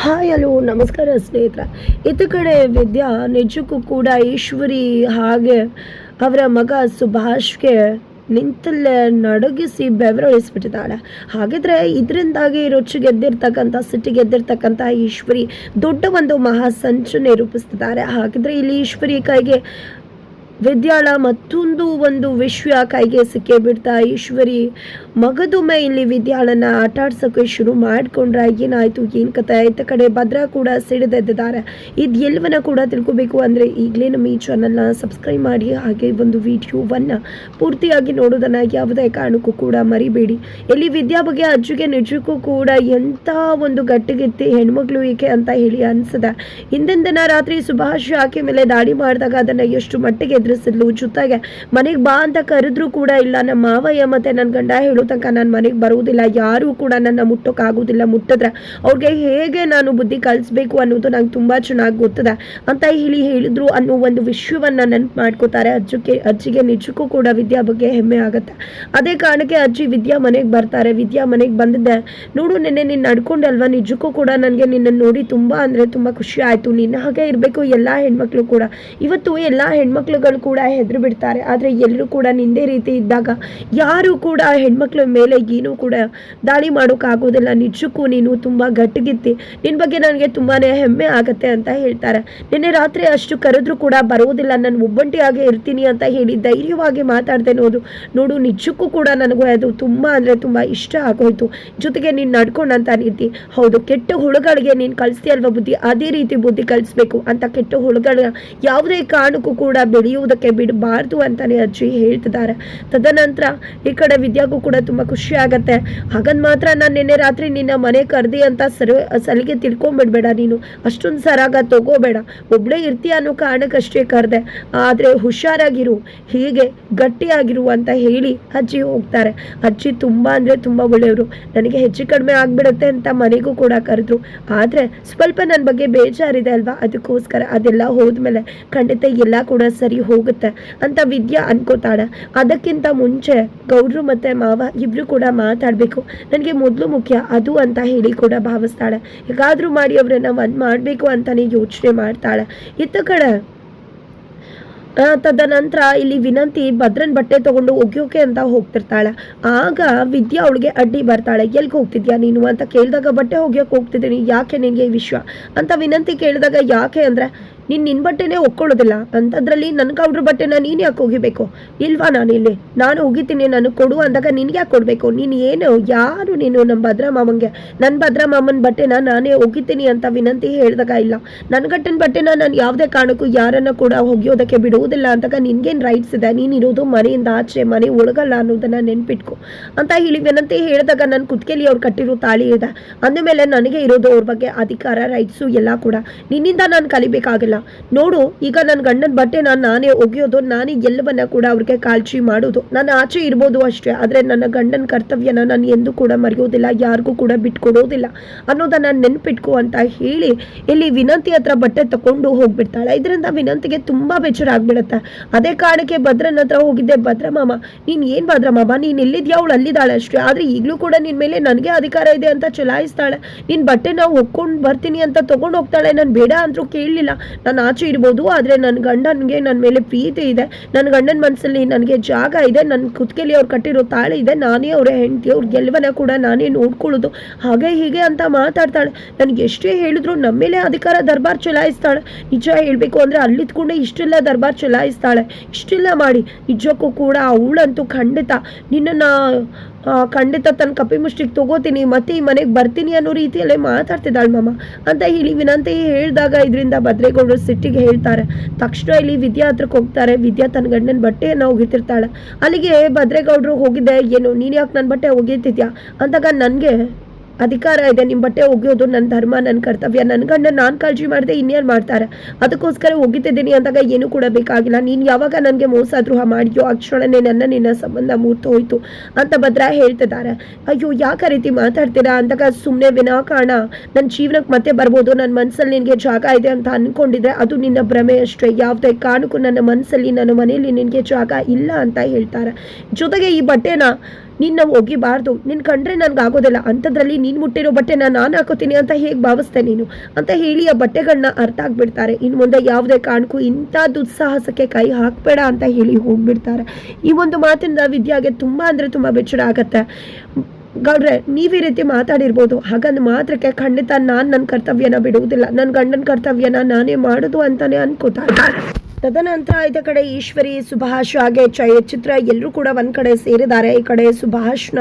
Hi hello ನಮಸ್ಕಾರ ಸ್ನೇಹಿತರ. ಇತ್ತ ಕಡೆ ವಿದ್ಯಾ ನಿಜಕ್ಕೂ ಕೂಡ ಈಶ್ವರಿ ಹಾಗೆ ಅವರ ಮಗ ಸುಭಾಷ್ಗೆ ನಿಂತಲ್ಲೇ ನಡಗಿಸಿ ಬೆವರಳಿಸ್ಬಿಟ್ಟಿದ್ದಾಳೆ. ಹಾಗಿದ್ರೆ ಇದರಿಂದಾಗಿ ರೊಚ್ಚಿಗೆದ್ದಿರ್ತಕ್ಕಂಥ ಸಿಟ್ಟಿಗೆದ್ದಿರ್ತಕ್ಕಂಥ ಈಶ್ವರಿ ದೊಡ್ಡ ಒಂದು ಮಹಾ ಸಂಚು ರೂಪಿಸ್ತಿದ್ದಾರೆ. ಹಾಗಿದ್ರೆ ಇಲ್ಲಿ ಈಶ್ವರಿ ಕೈಗೆ ವಿದ್ಯಾಳ ಮತ್ತೊಂದು ಒಂದು ವಿಷಯ ಕೈಗೆ ಸಿಕ್ಕೇ ಬಿಡ್ತಾ ಈಶ್ವರಿ ಮಗದೊಮ್ಮೆ ಇಲ್ಲಿ ವಿದ್ಯಾಳನ್ನ ಆಟಾಡ್ಸೋಕೆ ಶುರು ಮಾಡಿಕೊಂಡ್ರೆ ಏನಾಯ್ತು ಏನು ಕತೆ. ಇತ್ತ ಕಡೆ ಭದ್ರಾ ಕೂಡ ಸಿಡಿದೆದ್ದಿದ್ದಾರೆ. ಇದು ಎಲ್ಲವನ್ನ ಕೂಡ ತಿಳ್ಕೊಬೇಕು ಅಂದರೆ ಈಗಲೇ ನಮ್ಮ ಈ ಚಾನಲ್ನ ಸಬ್ಸ್ಕ್ರೈಬ್ ಮಾಡಿ, ಹಾಗೆ ಒಂದು ವಿಡಿಯೋವನ್ನು ಪೂರ್ತಿಯಾಗಿ ನೋಡೋದನ್ನು ಯಾವುದೇ ಕಾರಣಕ್ಕೂ ಕೂಡ ಮರಿಬೇಡಿ. ಇಲ್ಲಿ ವಿದ್ಯಾ ಬಗ್ಗೆ ಅಜ್ಜಿಗೆ ನಿಜಕ್ಕೂ ಕೂಡ ಎಂಥ ಒಂದು ಗಟ್ಟಿಗಿತ್ತಿ ಹೆಣ್ಮಕ್ಳು ಏಕೆ ಅಂತ ಹೇಳಿ ಅನಿಸಿದೆ. ಹಿಂದಿನ ದಿನ ರಾತ್ರಿ ಸುಭಾಷ್ ಆಕೆ ಮೇಲೆ ದಾಳಿ ಮಾಡಿದಾಗ ಅದನ್ನು ಎಷ್ಟು ಮಟ್ಟಿಗೆ ಎದುರಿಸಿದ್ಲು. ಜೊತೆಗೆ ಮನೆಗೆ ಬಾ ಅಂತ ಕರೆದ್ರೂ ಕೂಡ ಇಲ್ಲ, ನಮ್ಮ ಮಾವಯ್ಯ ಮತ್ತೆ ನನ್ನ ಗಂಡ ಹೇಳೋ ತನಕ ನಾನು ಮನೆಗೆ ಬರುವುದಿಲ್ಲ, ಯಾರೂ ಕೂಡ ನನ್ನ ಮುಟ್ಟೋಕ್ಕಾಗೋದಿಲ್ಲ, ಮುಟ್ಟಿದ್ರೆ ಅವ್ರಿಗೆ ಹೇಗೆ ನಾನು ಬುದ್ಧಿ ಕಲಿಸ್ಬೇಕು ಅನ್ನೋದು ನಂಗೆ ತುಂಬ ಚೆನ್ನಾಗಿ ಗೊತ್ತಿದೆ ಅಂತ ಹೇಳಿ ಹೇಳಿದ್ರು ಅನ್ನೋ ಒಂದು ವಿಷಯವನ್ನು ನೆನಪು ಮಾಡ್ಕೋತಾರೆ. ಅಜ್ಜಿಗೆ ನಿಜಕ್ಕೂ ಕೂಡ ವಿದ್ಯಾ ಬಗ್ಗೆ ಹೆಮ್ಮೆ ಆಗುತ್ತೆ. ಅದೇ ಕಾರಣಕ್ಕೆ ಅಜ್ಜಿ ವಿದ್ಯಾ ಮನೆಗೆ ಬರ್ತಾರೆ. ವಿದ್ಯಾ ಮನೆಗೆ ಬಂದಿದ್ದೆ, ನೋಡು ನಿನ್ನೆ ನೀನು ನಡ್ಕೊಂಡಲ್ವಾ, ನಿಜಕ್ಕೂ ಕೂಡ ನನಗೆ ನಿನ್ನನ್ನು ನೋಡಿ ತುಂಬ ಅಂದರೆ ತುಂಬ ಖುಷಿ ಆಯಿತು. ನಿನ್ನ ಹಾಗೆ ಇರಬೇಕು ಎಲ್ಲ ಹೆಣ್ಮಕ್ಳು ಕೂಡ. ಇವತ್ತು ಎಲ್ಲ ಹೆಣ್ಮಕ್ಳುಗಳು ಕೂಡ ಹೆದರು ಬಿಡ್ತಾರೆ, ಆದರೆ ಎಲ್ಲರೂ ಕೂಡ ನಿಂದೇ ರೀತಿ ಇದ್ದಾಗ ಯಾರು ಕೂಡ ಹೆಣ್ಮಕ್ಳ ಮೇಲೆ ಏನೂ ಕೂಡ ದಾಳಿ ಮಾಡೋಕ್ಕಾಗೋದಿಲ್ಲ. ನಿಜಕ್ಕೂ ನೀನು ತುಂಬ ಗಟ್ಟಿಗಿತ್ತಿ, ನಿನ್ನ ಬಗ್ಗೆ ನನಗೆ ತುಂಬಾ ಹೆಮ್ಮೆ ಆಗುತ್ತೆ ಅಂತ ಹೇಳ್ತಾರೆ. ನಿನ್ನೆ ರಾತ್ರಿ ಅಷ್ಟು ಕರೆದ್ರೂ ಕೂಡ ಬರೋದಿಲ್ಲ, ನಾನು ಒಬ್ಬಂಟಿಯಾಗಿ ಇರ್ತೀನಿ ಅಂತ ಹೇಳಿ ಧೈರ್ಯವಾಗಿ ಮಾತಾಡ್ದೆ ನೋಡು ನಿಜಕ್ಕೂ ಕೂಡ ನನಗೂ ಅದು ತುಂಬ ಅಂದರೆ ತುಂಬ ಇಷ್ಟ ಆಗೋಯ್ತು. ಜೊತೆಗೆ ನೀನು ನಡ್ಕೊಂಡಂತ ರೀತಿ, ಹೌದು ಕೆಟ್ಟ ಹುಳುಗಳಿಗೆ ನೀನು ಕಳಿಸ್ತೀಯಲ್ವ ಬುದ್ಧಿ, ಅದೇ ರೀತಿ ಬುದ್ಧಿ ಕಲಿಸ್ಬೇಕು ಅಂತ ಕೆಟ್ಟ ಹುಳುಗಳ ಯಾವುದೇ ಕಾರಣಕ್ಕೂ ಕೂಡ ಬೆಳೆಯುವುದಕ್ಕೆ ಬಿಡಬಾರ್ದು ಅಂತಾನೆ ಅಜ್ಜಿ ಹೇಳ್ತಿದ್ದಾರೆ. ತದನಂತರ ಈ ಕಡೆ ವಿದ್ಯಾಗೂ ಕೂಡ ತುಂಬ ಖುಷಿ ಆಗತ್ತೆ. ಹಾಗಂದ್ ಮಾತ್ರ ನಾನು ನಿನ್ನೆ ರಾತ್ರಿ ನಿನ್ನ ಮನೆ ಕರ್ದಿ ಅಂತ ಸಲಿಗೆ ತಿಳ್ಕೊಂಡ್ಬಿಡ್ಬೇಡ, ನೀನು ಅಷ್ಟೊಂದು ಸರಾಗ ತಗೋಬೇಡ, ಒಬ್ಳೇ ಇರ್ತೀಯ ಅನ್ನೋ ಕಾರಣಕ್ಕಷ್ಟೇ ಕರೆದೆ, ಆದರೆ ಹುಷಾರಾಗಿರು, ಹೀಗೆ ಗಟ್ಟಿಯಾಗಿರು ಅಂತ ಹೇಳಿ ಅಜ್ಜಿ ಹೋಗ್ತಾರೆ. ಅಜ್ಜಿ ತುಂಬ ಅಂದರೆ ತುಂಬ ಒಳ್ಳೆಯವರು. ನನಗೆ ಹೆಚ್ಚು ಕಡಿಮೆ ಆಗ್ಬಿಡುತ್ತೆ ಅಂತ ಮನೆಗೂ ಕೂಡ ಕರೆದ್ರು, ಆದರೆ ಸ್ವಲ್ಪ ನನ್ನ ಬಗ್ಗೆ ಬೇಜಾರಿದೆ ಅಲ್ವಾ, ಅದಕ್ಕೋಸ್ಕರ ಅದೆಲ್ಲ ಹೋದ್ಮೇಲೆ ಖಂಡಿತ ಎಲ್ಲ ಕೂಡ ಸರಿ ಹೋಗುತ್ತೆ ಅಂತ ವಿದ್ಯಾ ಅನ್ಕೋತಾಳೆ. ಅದಕ್ಕಿಂತ ಮುಂಚೆ ಗೌಡ್ರು ಮತ್ತೆ ಮಾವ ಇಬ್ರು ಕೂಡ ಮಾತಾಡಬೇಕು, ನನಗೆ ಮೊದಲು ಮುಖ್ಯ ಅದು ಅಂತ ಹೇಳಿ ಕೂಡ ಭಾವಿಸ್ತಾಳೆ. ಹೇಗಾದ್ರೂ ಮಾಡಿ ಅವ್ರನ್ನ ಒಂದ್ ಮಾಡಬೇಕು ಅಂತಾನೆ ಯೋಚನೆ ಮಾಡ್ತಾಳೆ. ಇತ್ತ ಕಡೆ ತದನಂತರ ಇಲ್ಲಿ ವಿನಂತಿ ಭದ್ರನ್ ಬಟ್ಟೆ ತಗೊಂಡು ಒಗ್ಯೋಕೆ ಅಂತ ಹೋಗ್ತಿರ್ತಾಳೆ. ಆಗ ವಿದ್ಯಾ ಅವಳಿಗೆ ಅಡ್ಡಿ ಬರ್ತಾಳೆ. ಎಲ್ಗೆ ಹೋಗ್ತಿದ್ಯಾ ನೀನು ಅಂತ ಕೇಳಿದಾಗ ಬಟ್ಟೆ ಒಗ್ಯೋಕೆ ಹೋಗ್ತಿದ್ದೀನಿ, ಯಾಕೆ ನಿನಗೆ ಈ ವಿಷಯ ಅಂತ ವಿನಂತಿ ಕೇಳಿದಾಗ ಯಾಕೆ ಅಂದರೆ ನಿನ್ನ ಬಟ್ಟೆನೇ ಒಕ್ಕೊಳ್ಳೋದಿಲ್ಲ ಅಂಥದ್ರಲ್ಲಿ ನನಗೆ ಅವ್ರ ಬಟ್ಟೆನ ನೀನು ಯಾಕೆ ಒಗಿಬೇಕು, ಇಲ್ವಾ ನಾನಿಲ್ಲಿ ನಾನು ಒಗಿತೀನಿ ನನಗೆ ಕೊಡು ಅಂದಾಗ ನಿನ್ಗೆ ಯಾಕೆ ಕೊಡಬೇಕು, ನೀನು ಏನು ಯಾರು ನೀನು ನಮ್ಮ ಭದ್ರಾ ಮಾಮಂಗೆ, ನನ್ನ ಭದ್ರಾ ಮಾಮನ ಬಟ್ಟೆನ ನಾನೇ ಒಗಿತೀನಿ ಅಂತ ವಿನಂತಿ ಹೇಳಿದಾಗ ಇಲ್ಲ, ನನ್ನ ಗಟ್ಟನ ಬಟ್ಟೆನ ನಾನು ಯಾವುದೇ ಕಾರಣಕ್ಕೂ ಯಾರನ್ನು ಕೂಡ ಒಗಿಯೋದಕ್ಕೆ ಬಿಡುವುದಿಲ್ಲ ಅಂದಾಗ ನಿನ್ಗೇನು ರೈಟ್ಸ್ ಇದೆ, ನೀನಿರೋದು ಮನೆಯಿಂದ ಆಚೆ ಮನೆ ಒಳಗಲ್ಲ ಅನ್ನೋದನ್ನು ನೆನ್ಪಿಟ್ಕೊ ಅಂತ ಹೇಳಿ ವಿನಂತಿ ಹೇಳಿದಾಗ ನನ್ನ ಕುತ್ಕೆಲಿ ಅವ್ರು ಕಟ್ಟಿರೋ ತಾಳಿ ಇದೆ, ಅಂದಮೇಲೆ ನನಗೆ ಇರೋದು ಅವ್ರ ಬಗ್ಗೆ ಅಧಿಕಾರ ರೈಟ್ಸು ಎಲ್ಲ ಕೂಡ ನಿನ್ನಿಂದ ನಾನು ಕಲಿಬೇಕಾಗಿಲ್ಲ. ನೋಡು ಈಗ ನನ್ನ ಗಂಡನ ಬಟ್ಟೆನ ನಾನೇ ಒಗೆಯೋದು, ನಾನೇ ಎಲ್ಲವನ್ನ ಕೂಡ ಅವ್ರಿಗೆ ಕಾಳಜಿ ಮಾಡೋದು, ನಾನು ಆಚೆ ಇರ್ಬೋದು ಅಷ್ಟೇ, ಆದರೆ ನನ್ನ ಗಂಡನ ಕರ್ತವ್ಯನ ನಾನು ಎಂದೂ ಕೂಡ ಮರೆಯೋದಿಲ್ಲ, ಯಾರಿಗೂ ಕೂಡ ಬಿಟ್ಕೊಡೋದಿಲ್ಲ ಅನ್ನೋದನ್ನ ನೆನ್ಪಿಟ್ಕೊ ಅಂತ ಹೇಳಿ ಇಲ್ಲಿ ವಿನಂತಿ ಹತ್ರ ಬಟ್ಟೆ ತಗೊಂಡು ಹೋಗ್ಬಿಡ್ತಾಳೆ. ಇದರಿಂದ ವಿನಂತಿಗೆ ತುಂಬಾ ಬೇಜಾರ ಆಗ್ಬಿಡುತ್ತೆ. ಅದೇ ಕಾರಣಕ್ಕೆ ಭದ್ರನ ಹತ್ರ ಹೋಗಿದ್ದೆ, ಭದ್ರ ಮಾಮ ನೀನ್ ಏನ್ ಭದ್ರ ಮಾಮ ನೀನ್ ಎಲ್ಲಿದ್ಯಾ, ಅವಳು ಅಲ್ಲಿದ್ದಾಳೆ ಅಷ್ಟೇ, ಆದ್ರೆ ಈಗಲೂ ಕೂಡ ನಿನ್ ಮೇಲೆ ನನಗೆ ಅಧಿಕಾರ ಇದೆ ಅಂತ ಚಲಾಯಿಸ್ತಾಳೆ, ನಿನ್ ಬಟ್ಟೆ ನಾವು ಹೊಕ್ಕೊಂಡು ಬರ್ತೀನಿ ಅಂತ ತಗೊಂಡು ಹೋಗ್ತಾಳೆ, ನಾನು ಬೇಡ ಅಂದ್ರೂ ಕೇಳಲಿಲ್ಲ, ನಾನು ಆಚೆ ಇರ್ಬೋದು, ಆದರೆ ನನ್ನ ಗಂಡನಿಗೆ ನನ್ನ ಮೇಲೆ ಪ್ರೀತಿ ಇದೆ, ನನ್ನ ಗಂಡನ ಮನಸ್ಸಲ್ಲಿ ನನಗೆ ಜಾಗ ಇದೆ, ನನ್ನ ಕುತ್ತಿಗೆಲಿ ಅವ್ರು ಕಟ್ಟಿರೋ ತಾಳೆ ಇದೆ, ನಾನೇ ಅವರ ಹೆಂಡತಿ, ಅವ್ರಿಗೆಲ್ಲವನ್ನ ಕೂಡ ನಾನೇ ನೋಡ್ಕೊಳ್ಳೋದು, ಹಾಗೆ ಹೀಗೆ ಅಂತ ಮಾತಾಡ್ತಾಳೆ. ನನಗೆ ಎಷ್ಟೇ ಹೇಳಿದ್ರು ನಮ್ಮ ಮೇಲೆ ಅಧಿಕಾರ ದರ್ಬಾರ್ ಚಲಾಯಿಸ್ತಾಳೆ. ನಿಜ ಹೇಳಬೇಕು ಅಂದರೆ ಅಲ್ಲಿದ್ಕೊಂಡೆ ಇಷ್ಟೆಲ್ಲ ದರ್ಬಾರ್ ಚಲಾಯಿಸ್ತಾಳೆ, ಇಷ್ಟೆಲ್ಲ ಮಾಡಿ ನಿಜಕ್ಕೂ ಕೂಡ ಅವಳಂತೂ ಖಂಡಿತ ನಿನ್ನನ್ನು ಖಂಡಿತ ತನ್ನ ಕಪಿ ಮುಷ್ಟಿಗೆ ತಗೋತೀನಿ ಮತ್ತೆ ಈ ಮನೆಗೆ ಬರ್ತೀನಿ ಅನ್ನೋ ರೀತಿಯಲ್ಲೇ ಮಾತಾಡ್ತಿದ್ದಾಳೆ ಮಾಮ ಅಂತ ಹೇಳಿ ವಿನಂತಿ ಹೇಳಿದಾಗ ಇದರಿಂದ ಭದ್ರೇಗೌಡರು ಸಿಟ್ಟಿಗೆ ಹೇಳ್ತಾರೆ. ತಕ್ಷಣ ಇಲ್ಲಿ ವಿದ್ಯಾ ಹತ್ರಕ್ಕೆ ಹೋಗ್ತಾರೆ. ವಿದ್ಯಾ ತನ್ನ ಗಂಡನ ಬಟ್ಟೆಯನ್ನು ಒಗಿತಿರ್ತಾಳೆ. ಅಲ್ಲಿಗೆ ಭದ್ರೇಗೌಡರು ಹೋಗಿದ್ದೆ, ಏನು ನೀನು ಯಾಕೆ ನನ್ನ ಬಟ್ಟೆ ಒಗಿತಿದ್ಯಾ ಅಂದಾಗ ನನಗೆ ಅಧಿಕಾರ ಇದೆ, ನಿಮ್ಮ ಬಟ್ಟೆ ಒಗೆಯೋದು ನನ್ನ ಧರ್ಮ, ನನ್ನ ಕರ್ತವ್ಯ, ನನ್ನ ಗಂಡ ನಾನು ಕಾಳಜಿ ಮಾಡಿದೆ ಇನ್ಯಾರು ಮಾಡ್ತಾರೆ, ಅದಕ್ಕೋಸ್ಕರ ಒಗಿತಿದ್ದೀನಿ ಅಂದಾಗ ಏನೂ ಕೂಡ ಬೇಕಾಗಿಲ್ಲ, ನೀನು ಯಾವಾಗ ನನಗೆ ಮೋಸ ದ್ರೋಹ ಮಾಡಿದ್ಯೋ ಆ ಕ್ಷಣನೇ ನಿನ್ನ ಸಂಬಂಧ ಮೂರ್ತು ಹೋಯ್ತು ಅಂತ ಭದ್ರಾ ಹೇಳ್ತಿದ್ದಾರೆ. ಅಯ್ಯೋ ಯಾಕೆ ರೀತಿ ಮಾತಾಡ್ತೀರಾ ಅಂದಾಗ ಸುಮ್ಮನೆ ವಿನಾಕಾರಣ ನನ್ನ ಜೀವನಕ್ಕೆ ಮತ್ತೆ ಬರ್ಬೋದು, ನನ್ನ ಮನಸ್ಸಲ್ಲಿ ನಿನಗೆ ಜಾಗ ಇದೆ ಅಂತ ಅಂದ್ಕೊಂಡಿದ್ರೆ ಅದು ನಿನ್ನ ಭ್ರಮೆ ಅಷ್ಟೇ, ಯಾವುದೇ ಕಾರಣಕ್ಕೂ ನನ್ನ ಮನಸ್ಸಲ್ಲಿ ನನ್ನ ಮನೆಯಲ್ಲಿ ನಿನಗೆ ಜಾಗ ಇಲ್ಲ ಅಂತ ಹೇಳ್ತಾರೆ. ಜೊತೆಗೆ ಈ ಬಟ್ಟೆನ ನಿನ್ನ ಒಗಿಬಾರ್ದು, ನಿನ್ನ ಕಂಡ್ರೆ ನನ್ಗೆ ಆಗೋದಿಲ್ಲ, ಅಂಥದ್ರಲ್ಲಿ ನೀನು ಮುಟ್ಟಿರೋ ಬಟ್ಟೆನ ನಾನು ಹಾಕೋತೀನಿ ಅಂತ ಹೇಗೆ ಭಾವಿಸ್ತೆ ನೀನು ಅಂತ ಹೇಳಿ ಆ ಬಟ್ಟೆಗಳನ್ನ ಅರ್ಥ ಆಗ್ಬಿಡ್ತಾರೆ. ಇನ್ನು ಮುಂದೆ ಯಾವುದೇ ಕಾರಣಕ್ಕೂ ಇಂಥ ದುಸ್ಸಾಹಸಕ್ಕೆ ಕೈ ಹಾಕಬೇಡ ಅಂತ ಹೇಳಿ ಹೋಗ್ಬಿಡ್ತಾರೆ. ಈ ಒಂದು ಮಾತಿಂದ ವಿದ್ಯಾಗೆ ತುಂಬ ಅಂದರೆ ತುಂಬ ಬೆಚ್ಚರ ಆಗತ್ತೆ. ಗೌಡ್ರೆ, ನೀವು ಈ ರೀತಿ ಮಾತಾಡಿರ್ಬೋದು, ಹಾಗಂದು ಮಾತ್ರಕ್ಕೆ ಖಂಡಿತ ನಾನು ನನ್ನ ಕರ್ತವ್ಯನ ಬಿಡುವುದಿಲ್ಲ, ನನ್ನ ಗಂಡನ ಕರ್ತವ್ಯನ ನಾನೇ ಮಾಡೋದು ಅಂತಾನೆ ಅನ್ಕೋತಾ ಇದ್ದಾರೆ. ತದನಂತರ ಇದ ಕಡೆ ಈಶ್ವರಿ, ಸುಭಾಷ್ ಹಾಗೆ ಚಿತ್ರ ಎಲ್ಲರೂ ಕೂಡ ಒಂದ್ ಕಡೆ ಸೇರಿದ್ದಾರೆ. ಈ ಕಡೆ ಸುಭಾಷ್ನ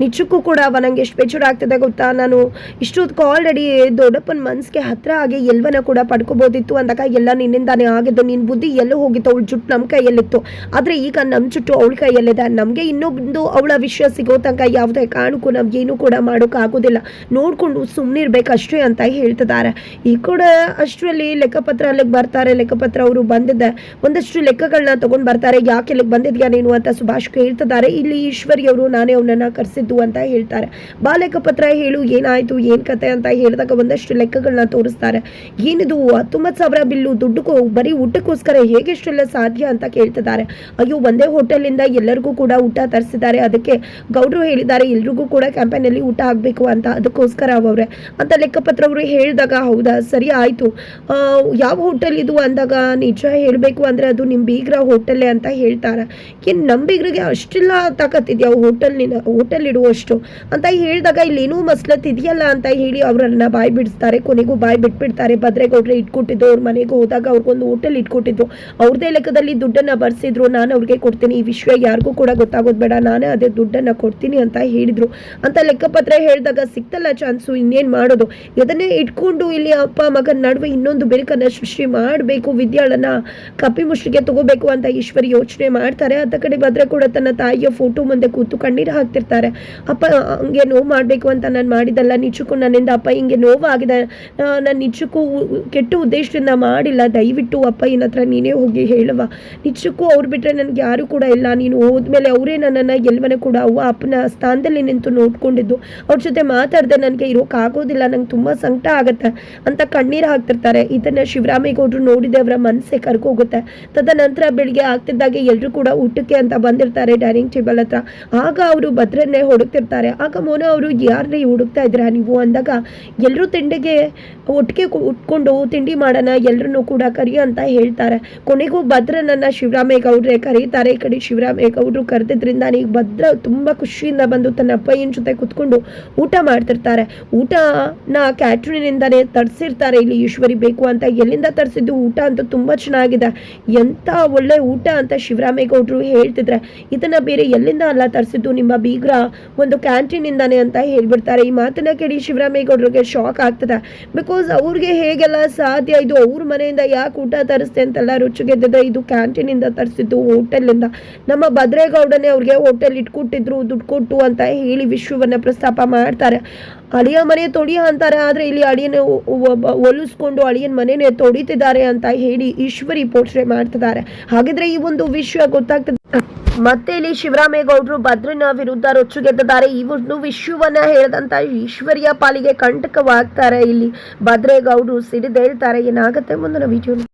ನಿಜಕ್ಕೂ ಕೂಡ ನನಗೆ ಎಷ್ಟು ಬೇಜಾರ ಆಗ್ತದೆ ಗೊತ್ತಾ, ನಾನು ಇಷ್ಟೊತ್ತು ಆಲ್ರೆಡಿ ದೊಡ್ಡಪ್ಪನ ಮನ್ಸಿಗೆ ಹತ್ರ ಆಗಿ ಎಲ್ಲವನ್ನ ಕೂಡ ಪಡ್ಕೋಬೋದಿತ್ತು ಅಂದಾಗ ಎಲ್ಲ ನಿನ್ನಿಂದಾನೇ ಆಗಿದ್ದು. ನಿನ್ನ ಬುದ್ಧಿ ಎಲ್ಲೂ ಹೋಗಿತ್ತು, ಅವಳ ಜುಟ್ಟು ನಮ್ಮ ಕೈಯಲ್ಲಿತ್ತು, ಆದರೆ ಈಗ ನಮ್ಮ ಜುಟ್ಟು ಅವಳ ಕೈಯಲ್ಲಿದೆ. ನಮಗೆ ಇನ್ನೊಂದು ಅವಳ ವಿಷಯ ಸಿಗೋ ತನಕ ಯಾವುದೇ ಕಾರಣಕ್ಕೂ ನಮ್ಗೇನು ಕೂಡ ಮಾಡೋಕ್ಕಾಗೋದಿಲ್ಲ, ನೋಡಿಕೊಂಡು ಸುಮ್ಮನಿರ್ಬೇಕಷ್ಟೇ ಅಂತ ಹೇಳ್ತಿದ್ದಾರೆ. ಈ ಕೂಡ ಅಷ್ಟರಲ್ಲಿ ಲೆಕ್ಕಪತ್ರ ಅಲ್ಲಿಗೆ ಬರ್ತಾರೆ. ಲೆಕ್ಕಪತ್ರ ಅವರು ಬಂದಿದ್ದ ಒಂದಷ್ಟು ಲೆಕ್ಕಗಳನ್ನ ತಗೊಂಡ್ ಬರ್ತಾರೆ. ಯಾಕೆ ಇಲ್ಲಿಗೆ ಬಂದಿದ್ಯಾ ನೀನು ಅಂತ ಸುಭಾಷ್ ಕೇಳ್ತಿದ್ದಾರೆ. ಇಲ್ಲಿ ಈಶ್ವರಿ ಅವರು ನಾನೇ ಅವನನ್ನ ಕರೆಸಿದ್ದು ಅಂತ ಹೇಳ್ತಾರೆ. ಬಾ ಲೆಕ್ಕಪತ್ರ ಹೇಳು, ಏನಾಯ್ತು ಏನ್ ಕತೆ ಅಂತ ಹೇಳಿದಾಗ ಒಂದಷ್ಟು ಲೆಕ್ಕಗಳನ್ನ ತೋರಿಸ್ತಾರೆ. ಏನಿದು 19,000 ಬಿಲ್ಲು, ದುಡ್ಡು ಬರೀ ಊಟಕ್ಕೋಸ್ಕರ ಹೇಗೆಷ್ಟೆಲ್ಲ ಸಾಧ್ಯ ಅಂತ ಕೇಳ್ತಿದ್ದಾರೆ. ಅಯ್ಯೋ, ಒಂದೇ ಹೋಟೆಲಿಂದ ಎಲ್ಲರಿಗೂ ಕೂಡ ಊಟ ತರಿಸಿದ್ದಾರೆ, ಅದಕ್ಕೆ ಗೌಡ್ರು ಹೇಳಿದ್ದಾರೆ ಎಲ್ರಿಗೂ ಕೂಡ ಕ್ಯಾಂಪೇನಲ್ಲಿ ಊಟ ಆಗ್ಬೇಕು ಅಂತ, ಅದಕ್ಕೋಸ್ಕರ ಅವರೇ ಅಂತ ಲೆಕ್ಕಪತ್ರ ಅವರು ಹೇಳಿದಾಗ, ಹೌದಾ ಸರಿ ಆಯ್ತು, ಯಾವ ಹೋಟೆಲ್ ಇದು ಅಂದಾಗ, ನಿಜ ಹೇಳಬೇಕು ಅಂದರೆ ಅದು ನಿಮ್ಮ ಬೀಗ್ರ ಹೋಟೆಲ್ಲೇ ಅಂತ ಹೇಳ್ತಾರೆ. ಏನು ನಮ್ಮ ಬೀಗ್ರಿಗೆ ಅಷ್ಟೆಲ್ಲ ತಾಕತ್ತಿದೆಯಾ ಹೋಟೆಲ್ ಇಡುವಷ್ಟು ಅಂತ ಹೇಳಿದಾಗ, ಇಲ್ಲೇನೂ ಮಸ್ಲತ್ ಇದೆಯಲ್ಲ ಅಂತ ಹೇಳಿ ಅವರನ್ನ ಬಾಯಿ ಬಿಡಿಸ್ತಾರೆ. ಕೊನೆಗೂ ಬಾಯಿ ಬಿಟ್ಬಿಡ್ತಾರೆ. ಭದ್ರೇಗೌಡ್ರೆ ಇಟ್ಕೊಟ್ಟಿದ್ದು, ಅವ್ರ ಮನೆಗೆ ಹೋದಾಗ ಅವ್ರಿಗೊಂದು ಹೋಟೆಲ್ ಇಟ್ಕೊಟ್ಟಿದ್ರು, ಅವ್ರದೇ ಲೆಕ್ಕದಲ್ಲಿ ದುಡ್ಡನ್ನು ಬರ್ಸಿದ್ರು, ನಾನು ಅವ್ರಿಗೆ ಕೊಡ್ತೀನಿ, ಈ ವಿಷಯ ಯಾರಿಗೂ ಕೂಡ ಗೊತ್ತಾಗೋದು ಬೇಡ, ನಾನೇ ಅದೇ ದುಡ್ಡನ್ನು ಕೊಡ್ತೀನಿ ಅಂತ ಹೇಳಿದ್ರು ಅಂತ ಲೆಕ್ಕಪತ್ರ ಹೇಳಿದಾಗ, ಸಿಕ್ತಲ್ಲ ಚಾನ್ಸು, ಇನ್ನೇನು ಮಾಡೋದು, ಇದನ್ನೇ ಇಟ್ಕೊಂಡು ಇಲ್ಲಿ ಅಪ್ಪ ಮಗನ ನಡುವೆ ಇನ್ನೊಂದು ಬೆಳಕನ್ನು ಸೃಷ್ಟಿ ಮಾಡಬೇಕು, ವಿದ್ಯಾಳನ್ನ ಕಪ್ಪಿ ಮುಷ್ಟಿಗೆ ತಗೋಬೇಕು ಅಂತ ಈಶ್ವರಿ ಯೋಚನೆ ಮಾಡ್ತಾರೆ. ಅತ್ತ ಕಡೆ ಭದ್ರೆ ಕೂಡ ತನ್ನ ತಾಯಿಯ ಫೋಟೋ ಮುಂದೆ ಕೂತು ಕಣ್ಣೀರು ಹಾಕ್ತಿರ್ತಾರೆ. ಅಪ್ಪ ಹಂಗೆ ನೋವು ಮಾಡಬೇಕು ಅಂತ ನಾನು ಮಾಡಿದಲ್ಲ, ನಿಜಕ್ಕೂ ನನ್ನಿಂದ ಅಪ್ಪ ಹಿಂಗೆ ನೋವಾಗಿದೆ, ನಾನು ನಿಜಕ್ಕೂ ಕೆಟ್ಟ ಉದ್ದೇಶದಿಂದ ಮಾಡಿಲ್ಲ, ದಯವಿಟ್ಟು ಅಪ್ಪ ಇನ್ನ ಹತ್ರ ನೀನೇ ಹೋಗಿ ಹೇಳುವ, ನಿಜಕ್ಕೂ ಅವ್ರು ಬಿಟ್ಟರೆ ನನಗೆ ಯಾರು ಕೂಡ ಇಲ್ಲ, ನೀನು ಹೋದ್ಮೇಲೆ ಅವರೇ ನನ್ನನ್ನು ಗೆಲ್ವನೆ ಕೂಡ ಅವ್ವ ಅಪ್ಪನ ಸ್ಥಾನದಲ್ಲಿ ನಿಂತು ನೋಡ್ಕೊಂಡಿದ್ದು, ಅವ್ರ ಜೊತೆ ಮಾತಾಡದೆ ನನಗೆ ಇರೋಕ್ಕಾಗೋದಿಲ್ಲ, ನಂಗೆ ತುಂಬ ಸಂಕಟ ಆಗುತ್ತೆ ಅಂತ ಕಣ್ಣೀರು ಹಾಕ್ತಿರ್ತಾರೆ. ಇದನ್ನ ಶಿವರಾಮೇಗೌಡರು ನೋಡಿದೆ, ಅವರ ಮನಸ್ಸೇ ಕರ್ಕೋಗುತ್ತೆ. ತದನಂತರ ಬೆಳಿಗ್ಗೆ ಆಗ್ತಿದ್ದಾಗೆ ಎಲ್ಲರೂ ಕೂಡ ಊಟಕ್ಕೆ ಅಂತ ಬಂದಿರ್ತಾರೆ ಡೈನಿಂಗ್ ಟೇಬಲ್ ಹತ್ರ. ಆಗ ಅವರು ಭದ್ರನ್ನೇ ಹುಡುಕ್ತಿರ್ತಾರೆ. ಆಗ ಮೋನ ಅವರು, ಯಾರೇ ಹುಡುಕ್ತಾ ಇದ್ದೀರಾ ನೀವು ಅಂದಾಗ, ಎಲ್ಲರೂ ತಿಂಡಿಗೆ ಒಟ್ಟಿಗೆ ಉಟ್ಕೊಂಡು ತಿಂಡಿ ಮಾಡೋಣ, ಎಲ್ಲರನ್ನೂ ಕೂಡ ಕರಿ ಅಂತ ಹೇಳ್ತಾರೆ. ಕೊನೆಗೂ ಭದ್ರನನ್ನ ಶಿವರಾಮೇಗೌಡ್ರೆ ಕರೀತಾರೆ. ಈ ಕಡೆ ಶಿವರಾಮೇಗೌಡರು ಕರೆದಿದ್ರಿಂದ ಈಗ ಭದ್ರ ತುಂಬ ಖುಷಿಯಿಂದ ಬಂದು ತನ್ನ ಅಪ್ಪಯ್ಯನ ಜೊತೆ ಕುತ್ಕೊಂಡು ಊಟ ಮಾಡ್ತಿರ್ತಾರೆ. ಊಟನ ಕ್ಯಾಟ್ರಿನಿಂದಾನೇ ತರಿಸಿರ್ತಾರೆ. ಇಲ್ಲಿ ಈಶ್ವರಿ ಬೇಕು ಅಂತ, ಎಲ್ಲಿಂದ ತರಿಸಿದ್ದು ಊಟ ಅಂತೂ ತುಂಬ ಚೆನ್ನಾಗಿದೆ, ಎಂಥ ಒಳ್ಳೆ ಊಟ ಅಂತ ಶಿವರಾಮೇಗೌಡರು ಹೇಳ್ತಿದ್ರೆ, ಇದನ್ನ ಬೇರೆ ಎಲ್ಲಿಂದ ಅಲ್ಲ ತರಿಸಿದ್ದು, ನಿಮ್ಮ ಬೀಗ್ರ ಒಂದು ಕ್ಯಾಂಟೀನಿಂದಾನೆ ಅಂತ ಹೇಳ್ಬಿಡ್ತಾರೆ. ಈ ಮಾತನ್ನ ಕೇಳಿ ಶಿವರಾಮೇಗೌಡರಿಗೆ ಶಾಕ್ ಆಗ್ತದೆ. ಬಿಕಾಸ್ ಅವ್ರಿಗೆ ಹೇಗೆಲ್ಲ ಸಾಧ್ಯ, ಇದು ಅವ್ರ ಮನೆಯಿಂದ ಯಾಕೆ ಊಟ ತರಿಸ್ತೆ ಅಂತೆಲ್ಲ ರುಚಿಗೆದ್ದಿದೆ, ಇದು ಕ್ಯಾಂಟೀನಿಂದ ತರಿಸಿದ್ದು, ಹೋಟೆಲಿಂದ, ನಮ್ಮ ಭದ್ರೇಗೌಡನೇ ಅವ್ರಿಗೆ ಹೋಟೆಲ್ ಇಟ್ಕೊಟ್ಟಿದ್ರು ದುಡ್ಡು ಕೊಟ್ಟು ಅಂತ ಹೇಳಿ ವಿಶ್ವವನ್ನ ಪ್ರಸ್ತಾಪ ಮಾಡ್ತಾರೆ. ಅಳಿಯ ಮನೆ ತೊಡಿಯ ಅಂತಾರೆ, ಆದರೆ ಇಲ್ಲಿ ಅಳಿಯನ ಒಲಿಸ್ಕೊಂಡು ಅಳಿಯನ ಮನೆನೇ ತೊಡಿತಿದ್ದಾರೆ ಅಂತ ಹೇಳಿ ಈಶ್ವರಿ ಪೋಷಣೆ ಮಾಡ್ತಿದ್ದಾರೆ. ಹಾಗಿದ್ರೆ ಈ ಒಂದು ವಿಷಯ ಗೊತ್ತಾಗ್ತದೆ. ಮತ್ತೆ ಇಲ್ಲಿ ಶಿವರಾಮೇಗೌಡರು ಭದ್ರನ ವಿರುದ್ಧ ರೊಚ್ಚುಗೆದ್ದಿದ್ದಾರೆ. ಈ ಒಂದು ವಿಷಯವನ್ನ ಹೇಳಿದಂತ ಈಶ್ವರಿಯ ಪಾಲಿಗೆ ಕಂಟಕವಾಗ್ತಾರೆ. ಇಲ್ಲಿ ಭದ್ರೇಗೌಡರು ಸಿಡಿದೇಳ್ತಾರೆ. ಏನಾಗುತ್ತೆ ಮುಂದಿನ ವಿಡಿಯೋ